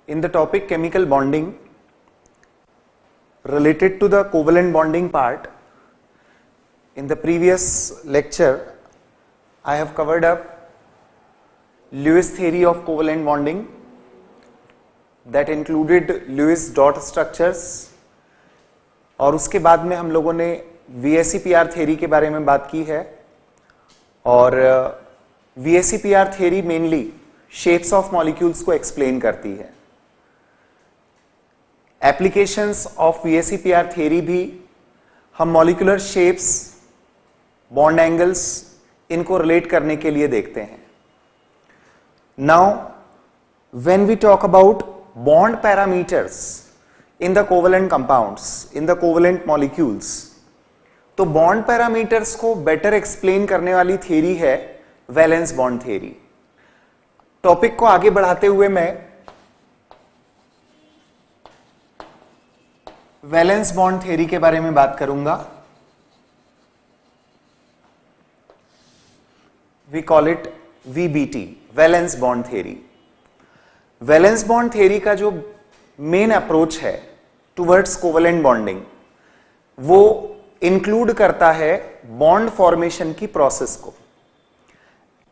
in the topic chemical bonding related to the covalent bonding part. In the previous lecture, I have covered up Lewis theory of covalent bonding that included Lewis dot structures, और उसके बाद में हम लोगों ने VSEPR theory के बारे में बात की है. और VSEPR theory mainly shapes of molecules को explain करती है. Applications of VSEPR theory भी हम molecular shapes, bond angles इनको relate करने के लिए देखते हैं. Now, when we talk about bond parameters in the covalent compounds, in the covalent molecules, तो bond parameters को better explain करने वाली theory है valence bond theory. टॉपिक को आगे बढ़ाते हुए मैं वैलेंस बॉन्ड थ्योरी के बारे में बात करूंगा. We call it VBT, valence bond theory. Valence bond theory का जो मेन अप्रोच है टुवर्ड्स कोवेलेंट बॉन्डिंग, वो इंक्लूड करता है बॉन्ड फॉर्मेशन की प्रोसेस को.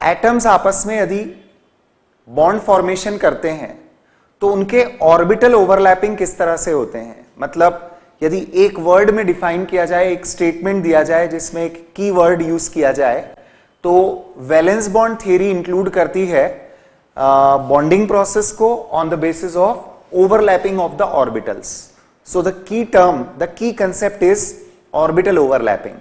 एटम्स आपस में यदि बॉन्ड फॉर्मेशन करते हैं तो उनके ऑर्बिटल ओवरलैपिंग किस तरह से होते हैं. मतलब यदि एक वर्ड में डिफाइन किया जाए, एक स्टेटमेंट दिया जाए जिसमें एक की वर्ड यूज किया जाए, तो वैलेंस बॉन्ड थ्योरी इंक्लूड करती है बॉन्डिंग प्रोसेस को on the basis of overlapping of the orbitals. So the key term, the key concept is orbital overlapping.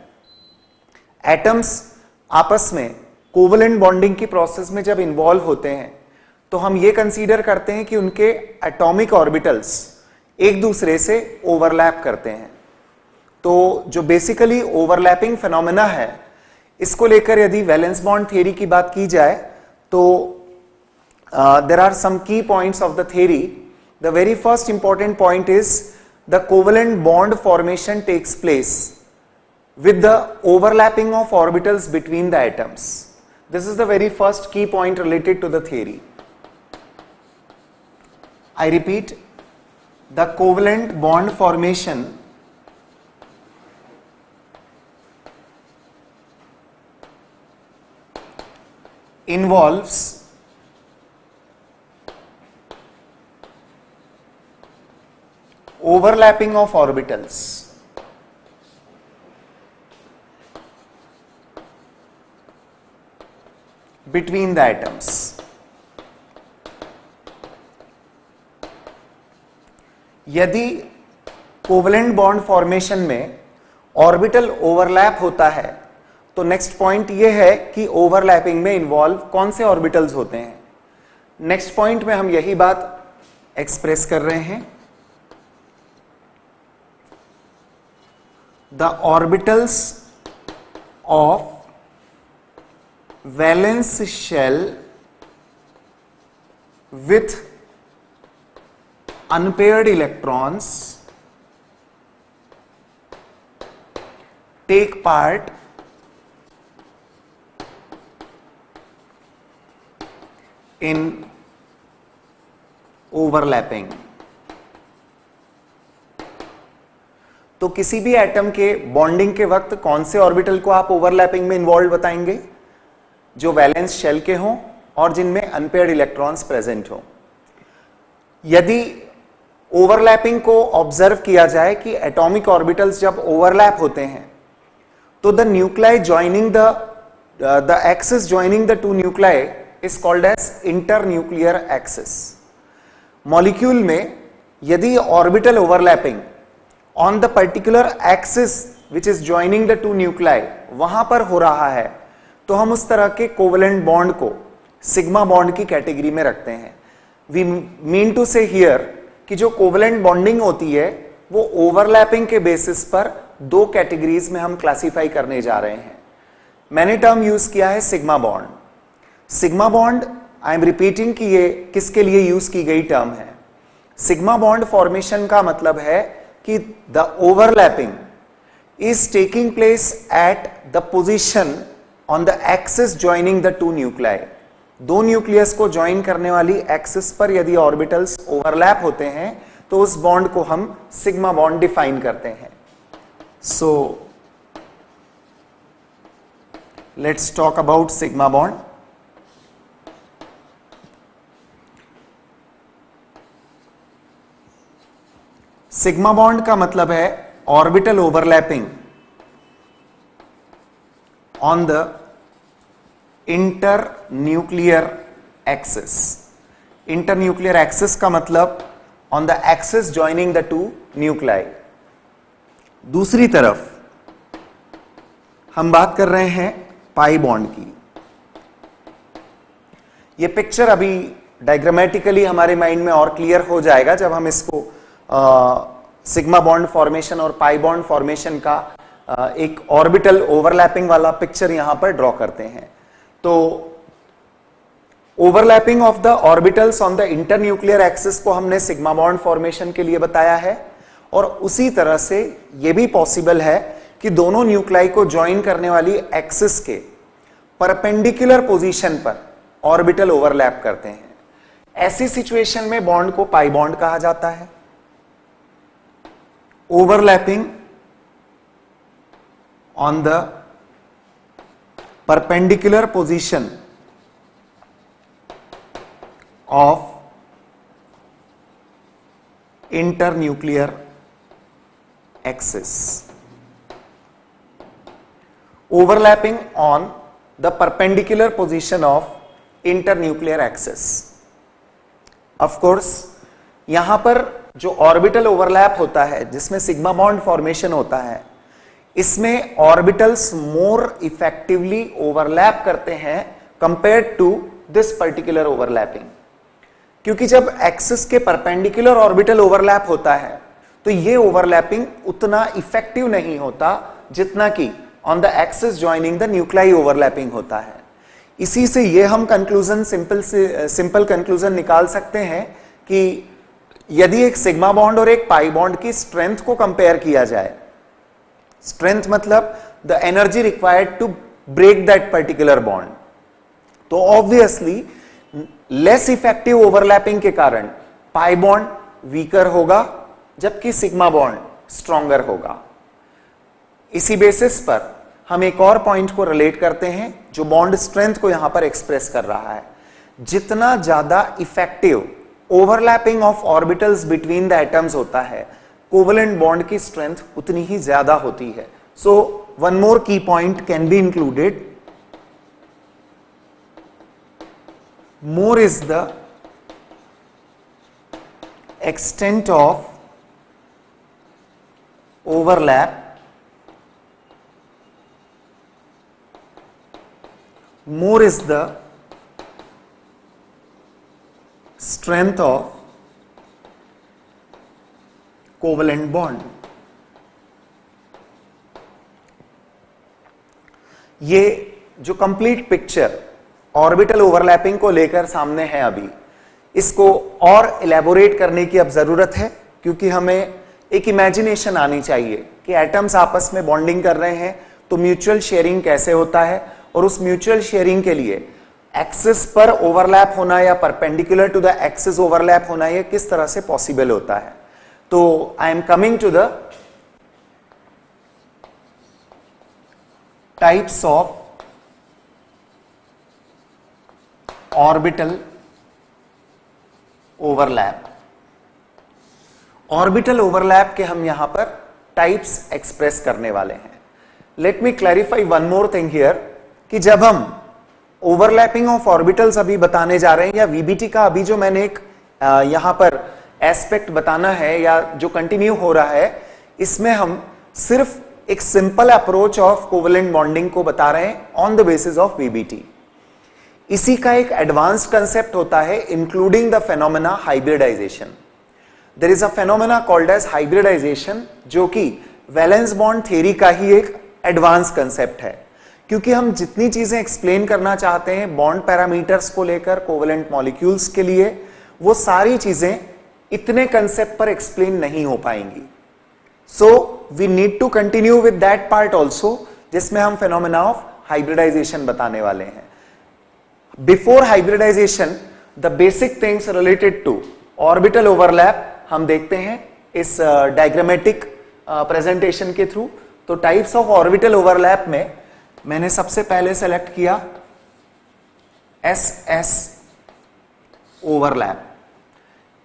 Atoms आपस में कोवेलेंट बॉन्डिंग की प्रोसेस में जब इन्वॉल्व होते हैं तो हम ये कंसीडर करते हैं कि उनके एटॉमिक ऑर्बिटल्स एक दूसरे से ओवरलैप करते हैं. तो जो बेसिकली ओवरलैपिंग फिनोमेना है, इसको लेकर यदि वैलेंस बॉन्ड थ्योरी की बात की जाए तो there are some key points of the theory. The very first important point is the covalent bond formation takes place with the overlapping of orbitals between the atoms. This is the very first key point related to the theory. I repeat, the covalent bond formation involves overlapping of orbitals between the atoms. यदि covalent bond formation में orbital overlap होता है तो next point यह है कि overlapping में involve कौन से ऑर्बिटल्स होते हैं. नेक्स्ट पॉइंट में हम यही बात एक्सप्रेस कर रहे हैं. The orbitals of valence shell with unpaired electrons take part in overlapping. तो किसी भी एटम के बॉन्डिंग के वक्त कौन से ऑर्बिटल को आप ओवरलैपिंग में इन्वॉल्व बताएंगे? जो वैलेंस शेल के हों और जिनमें अनपेयर्ड इलेक्ट्रॉन्स प्रेजेंट हों. यदि ओवरलैपिंग को ऑब्जर्व किया जाए कि एटॉमिक ऑर्बिटल्स जब ओवरलैप होते हैं तो the nuclei joining the axis joining the two nuclei is called as internuclear axis. Molecule में यदि orbital overlapping on the particular axis which is joining the two nuclei वहां पर हो रहा है तो हम उस तरह के कोवेलेंट बॉन्ड को सिग्मा बॉन्ड की कैटेगरी में रखते हैं. वी मीन टू से हियर कि जो कोवेलेंट बॉन्डिंग होती है वो ओवरलैपिंग के बेसिस पर दो कैटेगरीज में हम क्लासिफाई करने जा रहे हैं. मैंने टर्म यूज किया है sigma bond. Sigma bond, I am repeating कि ये किसके लिए यूज की गई टर्म है. सिग्मा बॉन्ड फॉर्मेशन का मतलब है कि the overlapping is taking place at the position on the axis joining the two nuclei. दो न्यूक्लियस को ज्वाइन करने वाली एक्सिस पर यदि ऑर्बिटल्स ओवरलैप होते हैं तो उस बॉन्ड को हम सिग्मा बॉन्ड डिफाइन करते हैं. So let's talk about sigma bond. Sigma bond का मतलब है orbital overlapping on the internuclear axis. Internuclear axis का मतलब on the axis joining the two nuclei. दूसरी तरफ हम बात कर रहे हैं पाई बॉन्ड की. यह पिक्चर अभी डायग्रामेटिकली हमारे माइंड में और क्लियर हो जाएगा जब हम इसको सिग्मा बॉन्ड फॉर्मेशन और पाई बॉन्ड फॉर्मेशन का एक ऑर्बिटल ओवरलैपिंग वाला पिक्चर यहां पर ड्रॉ करते हैं. तो overlapping of the orbitals on the internuclear axis को हमने सिग्मा बॉन्ड फॉर्मेशन के लिए बताया है. और उसी तरह से यह भी पॉसिबल है कि दोनों न्यूक्लाई को ज्वाइन करने वाली एक्सिस के परपेंडिकुलर पोजीशन पर ऑर्बिटल ओवरलैप करते हैं. ऐसी सिचुएशन में बॉन्ड को पाई बॉन्ड कहा जाता है. Overlapping on the perpendicular position of internuclear axis. Overlapping on the perpendicular position of internuclear axis. Of course, यहां पर जो ऑर्बिटल ओवरलैप होता है जिसमें सिग्मा बॉन्ड फॉर्मेशन होता है, इसमें ऑर्बिटल्स मोर इफेक्टिवली ओवरलैप करते हैं compared to this particular overlapping. क्योंकि जब एक्सिस के परपेंडिकुलर ऑर्बिटल ओवरलैप होता है तो ये ओवरलैपिंग उतना इफेक्टिव नहीं होता जितना कि on the axis joining the nuclei overlapping होता है. इसी से ये हम कंक्लूजन सिंपल कंक्लूजन निकाल सकते हैं कि यदि एक सिग्मा बॉन्ड और एक पाई बॉन्ड की स्ट्रेंथ को कंपेयर किया जाए, स्ट्रेंथ मतलब the energy required to break that particular bond, तो ऑब्वियसली लेस इफेक्टिव ओवरलैपिंग के कारण पाई बॉन्ड वीकर होगा जबकि सिग्मा बॉन्ड स्ट्रॉन्गर होगा. इसी बेसिस पर हम एक और पॉइंट को रिलेट करते हैं जो बॉन्ड स्ट्रेंथ को यहां पर एक्सप्रेस कर रहा है. जितना ज्यादा effective overlapping of orbitals between the atoms होता है, कोवेलेंट बॉन्ड की स्ट्रेंथ उतनी ही ज्यादा होती है. सो वन मोर की point can be included. More is the extent of overlap, more is the strength of covalent bond. ये जो कंप्लीट पिक्चर ऑर्बिटल ओवरलैपिंग को लेकर सामने है, अभी इसको और इलेबोरेट करने की अब जरूरत है क्योंकि हमें एक इमेजिनेशन आनी चाहिए कि एटम्स आपस में बॉन्डिंग कर रहे हैं तो म्यूचुअल शेयरिंग कैसे होता है और उस म्यूचुअल शेयरिंग के लिए एक्सिस पर ओवरलैप होना या perpendicular to the axis overlap होना ये किस तरह से पॉसिबल होता है. तो I am coming to the types of orbital overlap. Orbital overlap के हम यहां पर टाइप्स एक्सप्रेस करने वाले हैं. Let me clarify one more thing here कि जब हम ओवरलैपिंग ऑफ ऑर्बिटल्स अभी बताने जा रहे हैं या वीबीटी का अभी जो मैंने एक यहां पर एस्पेक्ट बताना है या जो कंटिन्यू हो रहा है, इसमें हम सिर्फ एक simple approach of covalent bonding को बता रहे हैं on the basis of VBT. इसी का एक एडवांस्ड कंसेप्ट होता है including the phenomena hybridization. There is a phenomena called as hybridization जो कि वैलेंस बॉन्ड थ्योरी का ही एक एडवांस कंसेप्ट है. क्योंकि हम जितनी चीजें एक्सप्लेन करना चाहते हैं बॉन्ड पैरामीटर्स को लेकर कोवेलेंट मॉलिक्यूल्स के लिए, वो सारी चीजें इतने कंसेप्ट पर एक्सप्लेन नहीं हो पाएंगी. So we need to continue with that part also जिसमें हम फेनोमेना ऑफ हाइब्रिडाइजेशन बताने वाले हैं. Before hybridization the basic things related to orbital overlap हम देखते हैं इस डायग्रामेटिक प्रेजेंटेशन के थ्रू। तो टाइप्स ऑफ ऑर्बिटल ओवरलैप में मैंने सबसे पहले सेलेक्ट किया S S overlap.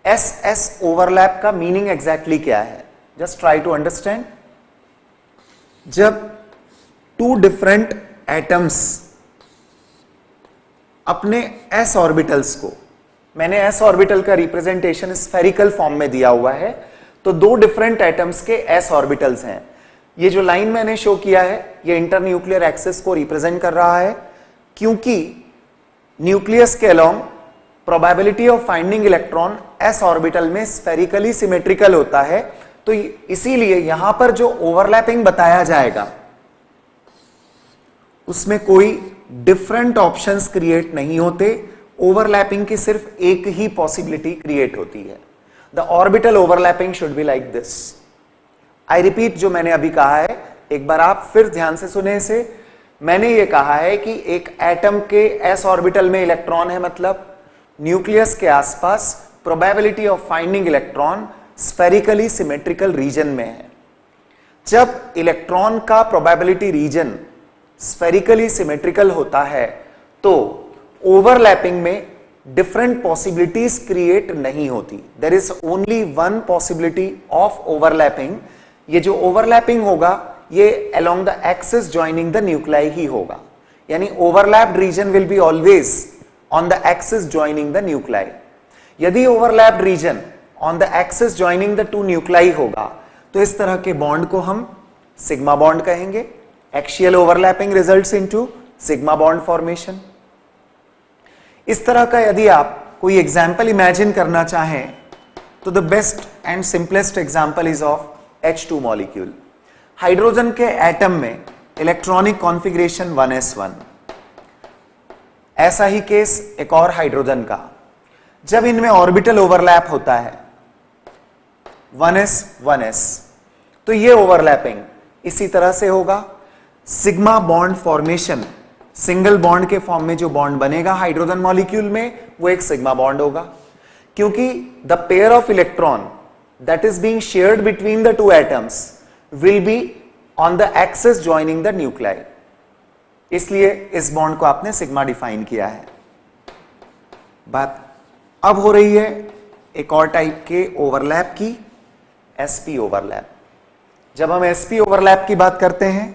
S S overlap का मीनिंग एग्जैक्टली क्या है, जस्ट ट्राई टू अंडरस्टैंड। जब टू डिफरेंट एटम्स अपने एस ऑर्बिटल्स को, मैंने एस ऑर्बिटल का रिप्रेजेंटेशन स्फेरिकल फॉर्म में दिया हुआ है, तो दो डिफरेंट एटम्स के एस ऑर्बिटल्स हैं। ये जो लाइन मैंने शो किया है ये इंटरन्यूक्लियर एक्सिस को रिप्रेजेंट कर रहा है, क्योंकि न्यूक्लियस के along probability of finding electron S orbital में स्फेरिकली सिमेट्रिकल होता है। तो इसीलिए यहां पर जो ओवरलैपिंग बताया जाएगा उसमें कोई डिफरेंट ऑप्शंस क्रिएट नहीं होते, ओवरलैपिंग की सिर्फ एक ही पॉसिबिलिटी क्रिएट होती है। The orbital overlapping should be like this. I repeat, जो मैंने अभी कहा है एक बार आप फिर ध्यान से सुने इसे। मैंने ये कहा है कि एक एटम के एस ऑर्बिटल में इलेक्ट्रॉन है, मतलब न्यूक्लियस के आसपास probability of finding electron spherically symmetrical region में है। जब इलेक्ट्रॉन का प्रोबेबिलिटी रीजन स्फेरिकली सिमेट्रिकल होता है तो ओवरलैपिंग में डिफरेंट पॉसिबिलिटीज क्रिएट नहीं होती। There is only one possibility of overlapping. ये जो ओवरलैपिंग होगा ये along the axis joining the nuclei ही होगा, यानी overlapped region will be always on the axis joining the nuclei. यदि overlapped region on the axis joining the two nuclei होगा तो इस तरह के बॉन्ड को हम सिग्मा बॉन्ड कहेंगे। Axial overlapping results into sigma bond formation. इस तरह का यदि आप कोई एग्जाम्पल इमेजिन करना चाहें तो the best and simplest example is of H2 molecule. Hydrogen के एटम में इलेक्ट्रॉनिक कॉन्फ़िगरेशन 1s1। ऐसा ही केस एक और हाइड्रोजन का। जब इनमें ऑर्बिटल ओवरलैप होता है 1s 1s, तो ये ओवरलैपिंग इसी तरह से होगा। Sigma bond formation, single bond के फॉर्म में जो बॉन्ड बनेगा हाइड्रोजन मॉलिक्यूल में वो एक सिग्मा बॉन्ड होगा, क्योंकि the pair of electron that is being shared between the two atoms will be on the axis joining the nuclei। इसलिए इस बॉन्ड को आपने सिग्मा डिफाइन किया है। बात अब हो रही है एक और टाइप के ओवरलैप की, sp ओवरलैप। जब हम sp ओवरलैप की बात करते हैं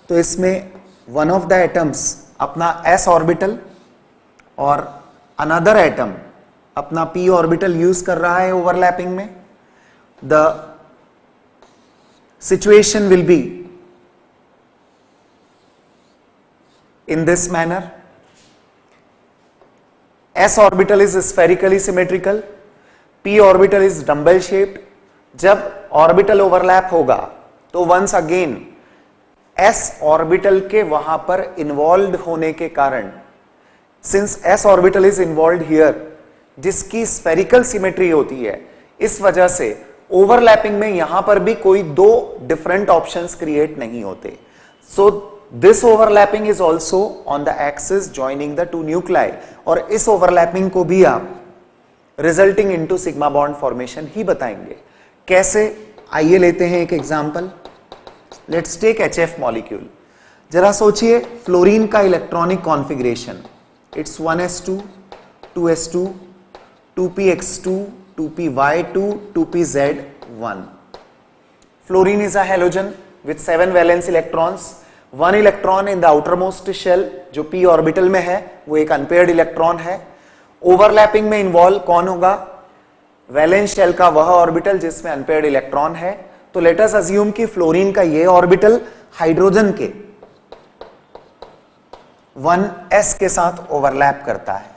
तो इसमें वन ऑफ द एटम्स अपना s ऑर्बिटल और अनदर एटम अपना p ऑर्बिटल यूज कर रहा है ओवरलैपिंग में। The situation will be in this manner. S orbital is spherically symmetrical, p orbital is dumbbell shaped। जब ऑर्बिटल ओवरलैप होगा तो वंस अगेन s ऑर्बिटल के वहां पर इन्वॉल्व होने के कारण, since s orbital is involve here, जिसकी स्फेरिकल सिमेट्री होती है, इस वजह से ओवरलैपिंग में यहां पर भी कोई दो डिफरेंट ऑप्शंस क्रिएट नहीं होते। So this overlapping is also on the axis joining the two nuclei, और इस ओवरलैपिंग को भी आप resulting into sigma bond formation ही बताएंगे। कैसे, आइए लेते हैं एक example. Let's take HF molecule. जरा सोचिए फ्लोरीन का electronic configuration, it's 1s2 2s2 2px2 2py2 2pz1। Fluorine is a halogen with 7 valence electrons, 1 electron in the outermost shell जो p ऑर्बिटल में है वो एक अनपेयर्ड इलेक्ट्रॉन है। ओवरलैपिंग में इन्वॉल्व कौन होगा? वैलेंस शेल का वह ऑर्बिटल जिसमें अनपेयर्ड इलेक्ट्रॉन है। तो लेट अस अज्यूम कि फ्लोरीन का ये ऑर्बिटल हाइड्रोजन के 1s के साथ ओवरलैप करता है।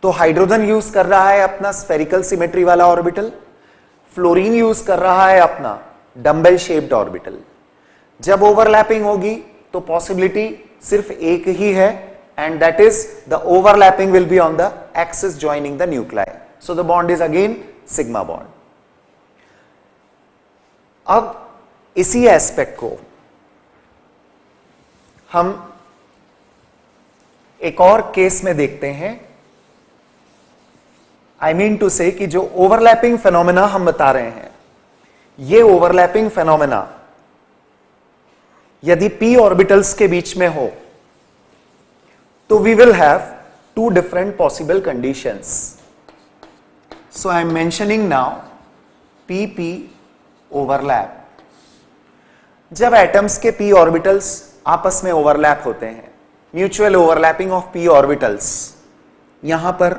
तो हाइड्रोजन यूज कर रहा है अपना स्फेरिकल सिमेट्री वाला ऑर्बिटल, फ्लोरीन यूज कर रहा है अपना डम्बेल शेप्ड ऑर्बिटल। जब ओवरलैपिंग होगी तो पॉसिबिलिटी सिर्फ एक ही है, and that is the overlapping will be on the axis joining the nuclei. So the bond is again sigma bond. अब इसी एस्पेक्ट को हम एक और केस में देखते हैं। आई मीन टू से कि जो ओवरलैपिंग फेनोमेना हम बता रहे हैं, ये ओवरलैपिंग फेनोमेना यदि p ऑर्बिटल्स के बीच में हो तो we will have two different possible conditions. So I am mentioning now p overlap. जब एटम्स के p ऑर्बिटल्स आपस में ओवरलैप होते हैं, mutual overlapping of p orbitals, यहां पर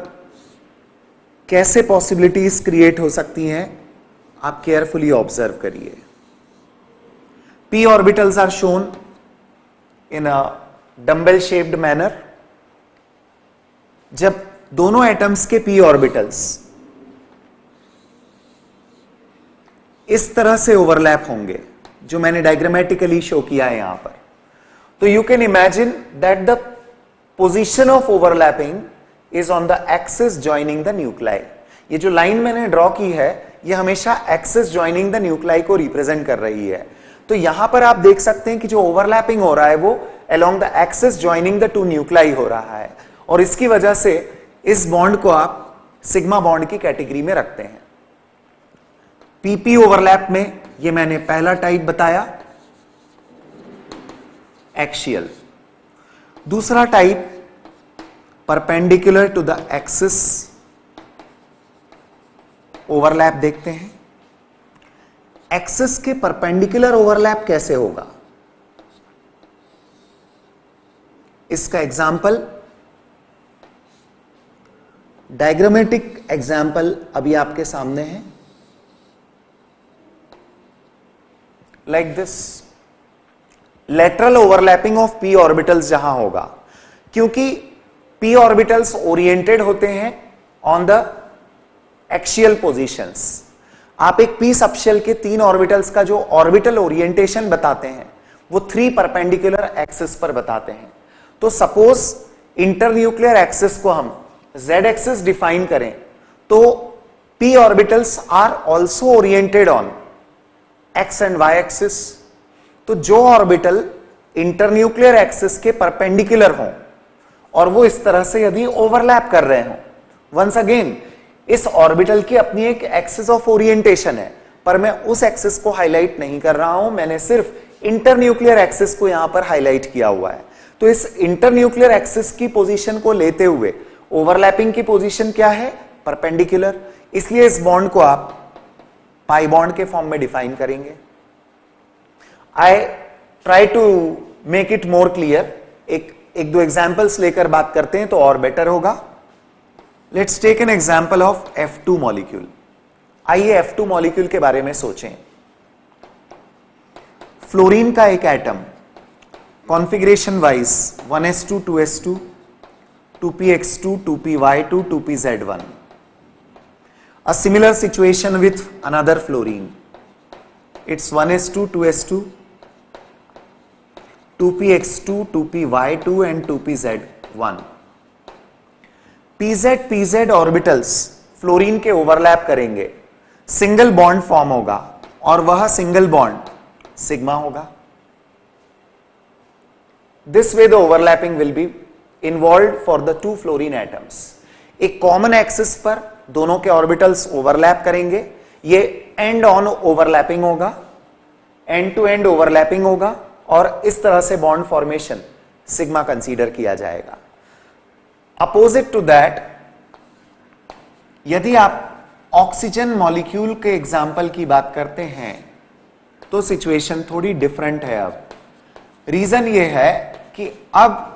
कैसे पॉसिबिलिटीज क्रिएट हो सकती हैं आप केयरफुली ऑब्जर्व करिए। p orbitals are shown in a dumbbell shaped manner। जब दोनों एटम्स के p ऑर्बिटल्स इस तरह से ओवरलैप होंगे, जो मैंने डायग्रामेटिकली शो किया है यहां पर, तो you can imagine that the position of overlapping is on the axis joining the nuclei. ये जो लाइन मैंने ड्रॉ की है, ये हमेशा एक्सिस जॉइनिंग द न्यूक्लाई को रिप्रेजेंट कर रही है। तो यहां पर आप देख सकते हैं कि जो ओवरलैपिंग हो रहा है वो along the axis joining the two nuclei हो रहा है, और इसकी वजह से इस बॉन्ड को आप सिग्मा बॉन्ड की कैटेगरी में रखते हैं। पीपी ओवरलैप में ये मैंने पहला टाइप बताया, एक्सियल। दूसरा type perpendicular to the axis overlap देखते हैं। एक्सिस के परपेंडिकुलर ओवरलैप कैसे होगा, इसका एग्जाम्पल, डायग्रामेटिक एग्जाम्पल अभी आपके सामने है। Like this, lateral overlapping of p orbitals जहां होगा, क्योंकि p ऑर्बिटल्स ओरिएंटेड होते हैं ऑन द एक्सियल पोजीशंस। आप एक p सबशेल के 3 ऑर्बिटल्स का जो ऑर्बिटल ओरिएंटेशन बताते हैं वो 3 परपेंडिकुलर एक्सिस पर बताते हैं। तो सपोज इंटरन्यूक्लियर एक्सिस को हम z एक्सिस डिफाइन करें तो p orbitals are also oriented on x and y axis. तो जो ऑर्बिटल इंटरन्यूक्लियर एक्सिस के परपेंडिकुलर हों और वो इस तरह से यदि ओवरलैप कर रहे हों, वंस अगेन इस ऑर्बिटल की अपनी एक एक्सिस ऑफ ओरिएंटेशन है, पर मैं उस एक्सिस को हाईलाइट नहीं कर रहा हूं, मैंने सिर्फ इंटरन्यूक्लियर एक्सिस को यहां पर हाईलाइट किया हुआ है। तो इस इंटरन्यूक्लियर एक्सिस की पोजीशन को लेते हुए ओवरलैपिंग की पोजीशन क्या है, परपेंडिकुलर। इसलिए इस बॉन्ड को आप पाई बॉन्ड के फॉर्म में डिफाइन करेंगे। I try to make it more clear. एक दो एग्जांपल्स लेकर बात करते हैं तो और बेटर होगा। Let's take an example of F2 molecule. आइए F2 मॉलिक्यूल के बारे में सोचें। फ्लोरीन का एक atom configuration wise 1s2 2s2 2px2 2py2 2pz1। A similar situation with another fluorine. It's 1s2 2s2 2px2 2py2 and 2pz1। pz orbitals fluorine के overlap करेंगे, single bond form होगा और वह सिंगल बॉन्ड सिग्मा होगा। This way the overlapping will be involve for the 2 fluorine atoms. एक common axis पर दोनों के ऑर्बिटल्स ओवरलैप करेंगे, ये एंड ऑन ओवरलैपिंग होगा, एंड टू एंड ओवरलैपिंग होगा, और इस तरह से बॉन्ड फॉर्मेशन सिग्मा कंसीडर किया जाएगा। अपोजिट टू दैट, यदि आप ऑक्सीजन मॉलिक्यूल के एग्जाम्पल की बात करते हैं तो सिचुएशन थोड़ी डिफरेंट है। अब रीजन यह है कि अब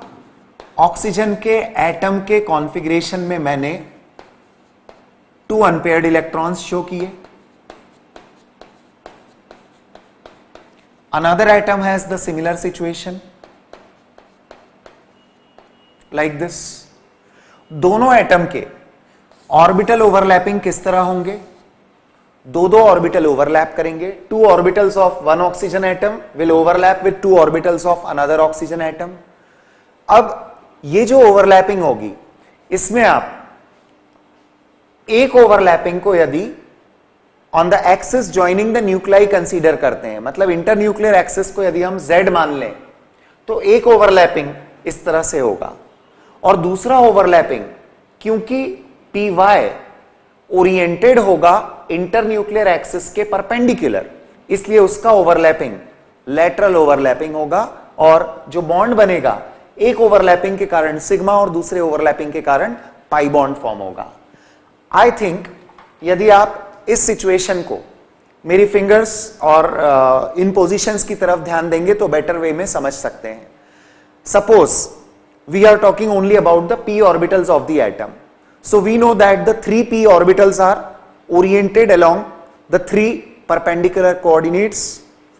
ऑक्सीजन के एटम के कॉन्फ़िगरेशन में मैंने 2 अनपेयर्ड इलेक्ट्रॉन्स शो किए। Another atom has the similar situation like this। दोनों एटम के ऑर्बिटल ओवरलैपिंग किस तरह होंगे, दो ऑर्बिटल ओवरलैप करेंगे। 2 orbitals of 1 oxygen atom will overlap with 2 orbitals of another oxygen atom. अब ये जो ओवरलैपिंग होगी, इसमें आप एक ओवरलैपिंग को यदि on the axis joining the nuclei consider करते हैं, मतलब इंटरन्यूक्लियर एक्सिस को यदि हम Z मान लें, तो एक ओवरलैपिंग इस तरह से होगा, और दूसरा ओवरलैपिंग क्योंकि पी वाई ओरिएंटेड होगा इंटरन्यूक्लियर एक्सिस के परपेंडिकुलर, इसलिए उसका ओवरलैपिंग लेटरल ओवरलैपिंग होगा और जो बॉन्ड बनेगा एक ओवरलैपिंग के कारण सिग्मा और दूसरे ओवरलैपिंग के कारण पाई बॉन्ड फॉर्म होगा। आई थिंक यदि आप इस सिचुएशन को मेरी फिंगर्स और इन पोजीशंस की तरफ ध्यान देंगे तो बेटर वे में समझ सकते हैं। Suppose we are talking only about the p orbitals of the atom, so we know that the 3 p orbitals are oriented along the 3 perpendicular coordinates.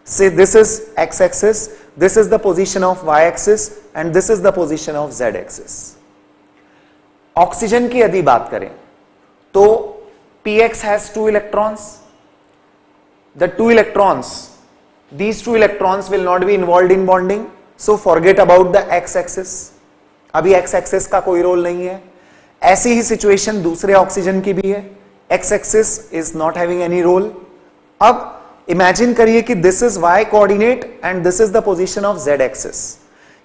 Say this is x-axis, this is the position of y-axis and this is the position of z-axis. Oxygen की यदि बात करें तो px has 2 electrons. The 2 electrons, these 2 electrons will not be involved in bonding, so forget about the x-axis. अभी x-axis का कोई role नहीं है। ऐसी ही सिचुएशन दूसरे ऑक्सीजन की भी है, X axis is not having any role. अब इमेजिन करिए कि this is Y coordinate and this is the position of Z axis.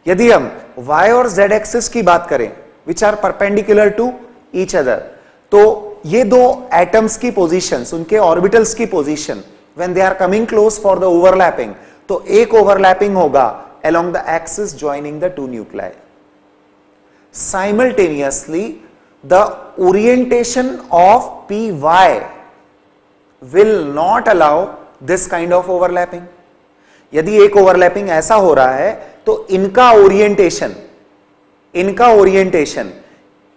यदि हम वाई और जेड एक्सिस की बात करें which are perpendicular to each other, तो ये दो एटम्स की पोजीशंस, उनके ऑर्बिटल्स की position when they are coming close for the overlapping, तो एक ओवरलैपिंग होगा along the axis joining the two nuclei. Simultaneously, the orientation of py will not allow this kind of overlapping. यदि एक overlapping ऐसा हो रहा है तो इनका ओरिएंटेशन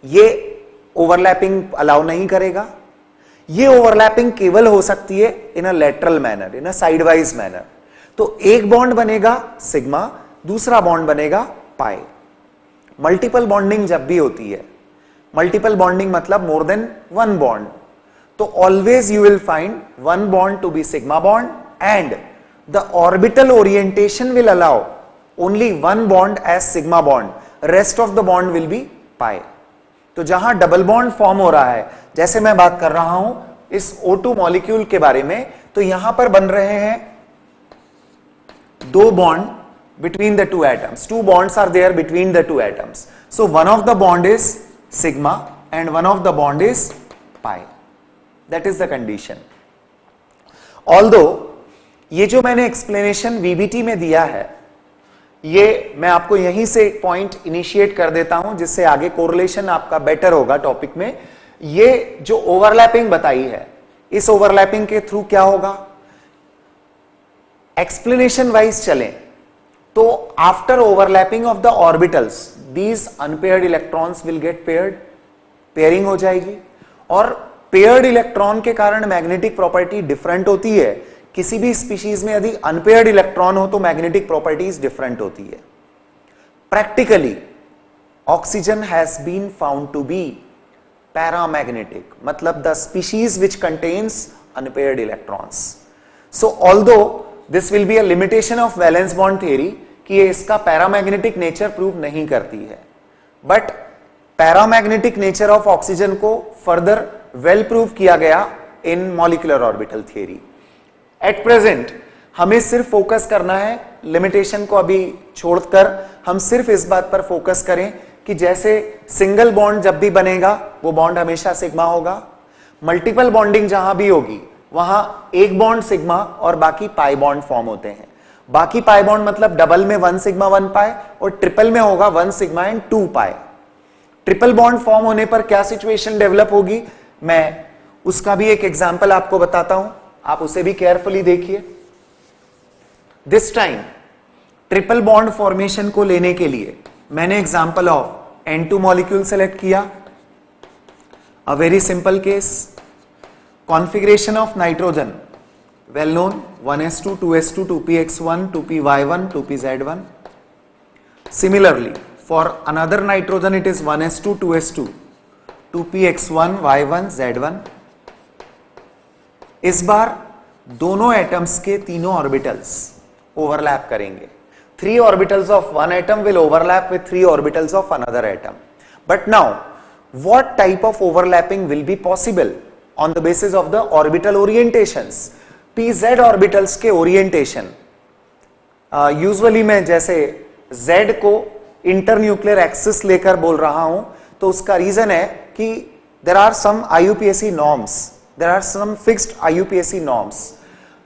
ये ओवरलैपिंग अलाउ नहीं करेगा। ये ओवरलैपिंग केवल हो सकती है in a lateral manner, in a sideways manner. तो एक बॉन्ड बनेगा सिग्मा, दूसरा बॉन्ड बनेगा पाई। मल्टीपल बॉन्डिंग जब भी होती है, मल्टीपल बॉन्डिंग मतलब मोर देन वन बॉन्ड, तो always you will find one bond to be sigma bond and the orbital orientation will allow only one bond as sigma bond, rest of the bond will be pi. तो जहां double bond form हो रहा है, जैसे मैं बात कर रहा हूं इस O2 मॉलिक्यूल के बारे में, तो यहां पर बन रहे हैं दो bond between the two atoms. Two bonds are there between the two atoms. So one of the bond is sigma and one of the bond is pi. That is the condition. Although ये जो मैंने explanation VBT में दिया है, ये मैं आपको यहीं से एक पॉइंट इनिशिएट कर देता हूं जिससे आगे कोरिलेशन आपका बेटर होगा टॉपिक में। ये जो ओवरलैपिंग बताई है, इस ओवरलैपिंग के थ्रू क्या होगा, एक्सप्लेनेशन वाइज चलें तो after overlapping of the orbitals these unpaired electrons will get paired, pairing हो जाएगी। और पेयर्ड इलेक्ट्रॉन के कारण मैग्नेटिक प्रॉपर्टी डिफरेंट होती है। किसी भी स्पीशीज में यदि अनपेयर्ड इलेक्ट्रॉन हो तो मैग्नेटिक प्रॉपर्टीज डिफरेंट होती है। Practically oxygen has been found to be paramagnetic, मतलब the species which contains unpaired electrons. So although this will be a limitation of valence bond theory कि ये इसका पैरामैग्नेटिक नेचर प्रूव नहीं करती है, but paramagnetic nature of oxygen को further well prove किया गया in molecular orbital theory. At present हमें सिर्फ फोकस करना है, लिमिटेशन को अभी छोड़कर हम सिर्फ इस बात पर फोकस करें कि जैसे सिंगल बॉन्ड जब भी बनेगा वो बॉन्ड हमेशा सिग्मा होगा। मल्टीपल बॉन्डिंग जहां भी होगी वहां एक बॉन्ड सिग्मा और बाकी पाई बॉन्ड फॉर्म होते हैं। बाकी पाई बॉन्ड मतलब डबल में 1 सिग्मा 1 पाई और ट्रिपल में होगा 1 sigma and 2 pi. Triple bond form होने पर क्या सिचुएशन डेवलप होगी, मैं उसका भी एक एग्जांपल आपको बताता हूं, आप उसे भी केयरफुली देखिए। This time triple bond formation को लेने के लिए मैंने example of N2 molecule select किया। A very simple case, configuration of nitrogen well known, 1s2 2s2 2px1 2py1 2pz1. Similarly for another nitrogen it is 1s2 2s2 2px1 y1 z1. इस बार दोनों atoms के तीनों orbitals overlap करेंगे। 3 orbitals of one atom will overlap with 3 orbitals of another atom. But now what type of overlapping will be possible on the basis of the orbital orientations? pz orbitals के orientation usually मैं जैसे z को internuclear axis लेकर बोल रहा हूं, तो उसका रीजन है कि there are some IUPAC norms, there are some fixed IUPAC norms.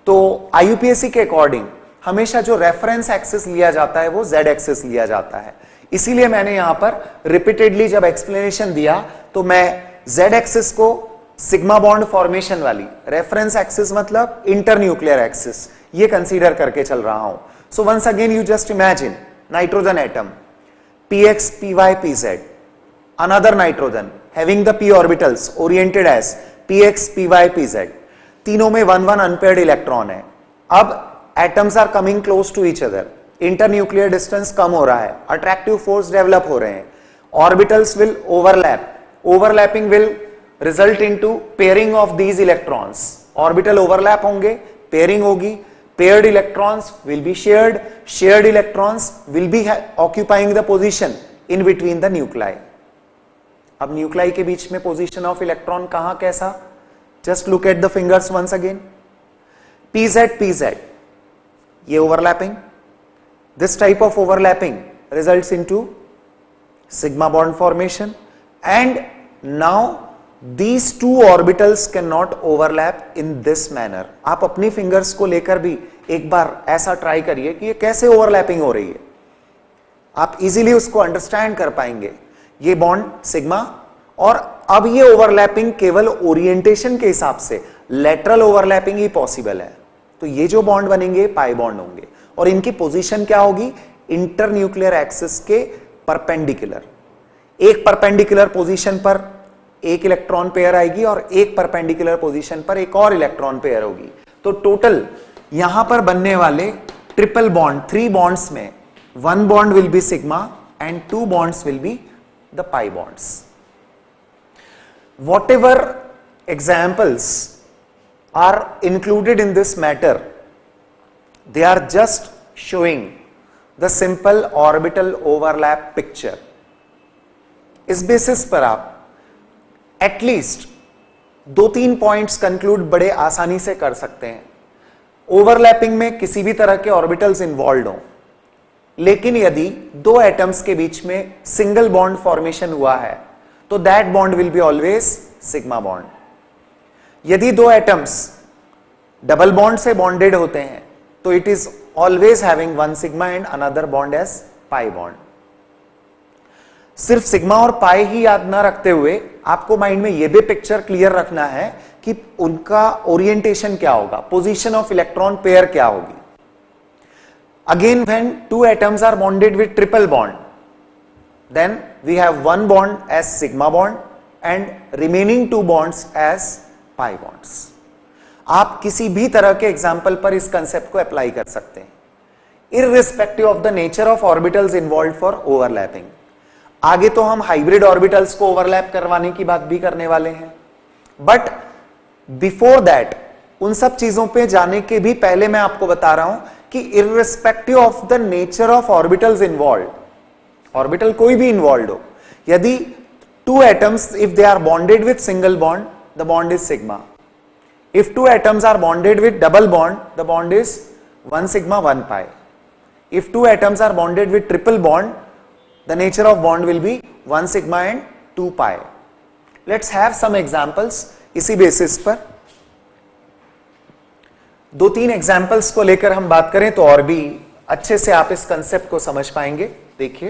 तो IUPAC के अकॉर्डिंग हमेशा जो रेफरेंस एक्सिस लिया जाता है वो Z एक्सिस लिया जाता है। इसीलिए मैंने यहां पर रिपीटेडली जब एक्सप्लेनेशन दिया तो मैं Z एक्सिस को सिग्मा बॉन्ड फॉर्मेशन वाली, रेफरेंस एक्सिस मतलब इंटरन्यूक्लियर एक्सिस, ये कंसीडर करके चल रहा हूं। So once again you just imagine nitrogen atom px py pz, another nitrogen having the p orbitals oriented as px py pz, तीनों में 1 1 अनपेयर्ड इलेक्ट्रॉन है। अब atoms are coming close to each other, internuclear distance कम हो रहा है, attractive force develop हो रहे हैं, orbitals will overlap, overlapping will result into pairing of these electrons, orbital overlap होंगे, पेयरिंग होगी, paired electrons will be shared, shared electrons will be occupying the position in between the nuclei। अब nuclei के बीच में position of electron कहां कैसा, just look at the fingers once again, pz pz, ये overlapping, this type of overlapping results into sigma bond formation and now these two orbitals cannot overlap in this manner। आप अपनी fingers को लेकर भी एक बार ऐसा ट्राई करिए कि ये कैसे ओवरलैपिंग हो रही है, आप इजीली उसको अंडरस्टैंड कर पाएंगे। ये बॉन्ड सिग्मा, और अब ये ओवरलैपिंग केवल ओरिएंटेशन के हिसाब से लेटरल ओवरलैपिंग ही पॉसिबल है। तो ये जो बॉन्ड बनेंगे पाई बॉन्ड होंगे और इनकी पोजीशन क्या होगी, इंटरन्यूक्लियर एक्सिस के परपेंडिकुलर। एक परपेंडिकुलर पोजीशन पर एक इलेक्ट्रॉन पेयर आएगी और एक परपेंडिकुलर पोजीशन पर एक और इलेक्ट्रॉन पेयर होगी। तो टोटल यहां पर बनने वाले ट्रिपल बॉन्ड, 3 बॉन्ड्स में 1 bond will be sigma and 2 bonds will be the pi bonds. Whatever examples are included in this matter, they are just showing the simple orbital overlap picture. इस basis पर आप at least 2-3 points conclude बड़े आसानी से कर सकते हैं। Overlapping में किसी भी तरह के ऑर्बिटल्स इन्वॉल्व हो, लेकिन यदि 2 एटम्स के बीच में सिंगल बॉन्ड फॉर्मेशन हुआ है तो that bond will be always sigma bond. यदि 2 एटम्स डबल बॉन्ड से बॉन्डेड होते हैं तो it is always having 1 sigma and another bond as pi bond. सिर्फ सिग्मा और पाई ही याद ना रखते हुए आपको माइंड में यह भी पिक्चर क्लियर रखना है कि उनका ओरिएंटेशन क्या होगा, पोजीशन ऑफ इलेक्ट्रॉन पेयर क्या होगी। Again when 2 atoms are bonded with triple bond, then we have 1 bond as sigma bond and remaining 2 bonds as pi bonds. आप किसी भी तरह के एग्जाम्पल पर इस कंसेप्ट को अप्लाई कर सकते हैं, irrespective of the nature of orbitals involve for overlapping. आगे तो हम हाइब्रिड ऑर्बिटल्स को ओवरलैप करवाने की बात भी करने वाले हैं, बट बिफोर दैट, उन सब चीजों पे जाने के भी पहले मैं आपको बता रहा हूं कि irrespective of the nature of orbitals involve, orbital कोई भी इन्वॉल्व हो, यदि 2 atoms if they are bonded with single bond, the bond is sigma. If 2 atoms are bonded with double bond, the bond is 1 sigma 1 pi. If 2 atoms are bonded with triple bond, the nature of bond will be 1 sigma and 2 pi. Let's have some examples इसी basis पर। 2-3 examples को लेकर हम बात करें तो और भी अच्छे से आप इस कंसेप्ट को समझ पाएंगे। देखिए,